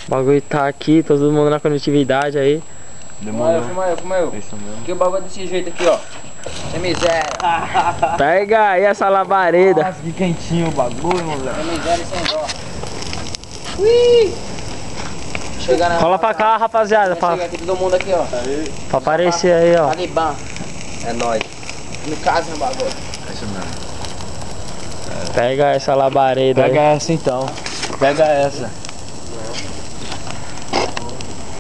O bagulho tá aqui, todo mundo na conectividade aí. Demorou. Filma eu. Que o bagulho é desse jeito aqui, ó. Sem miséria. Pega aí essa labareda. Nossa, que quentinho o bagulho, moleque. Sem miséria e sem dó. Chegar na... Cola pra cá, rapaziada. Chega aqui todo mundo aqui, ó. Pra aparecer aí, ó. Talibã. É nóis. No caso, meu bagulho. É isso mesmo. Pega essa labareda aí. Pega essa então. Pega essa.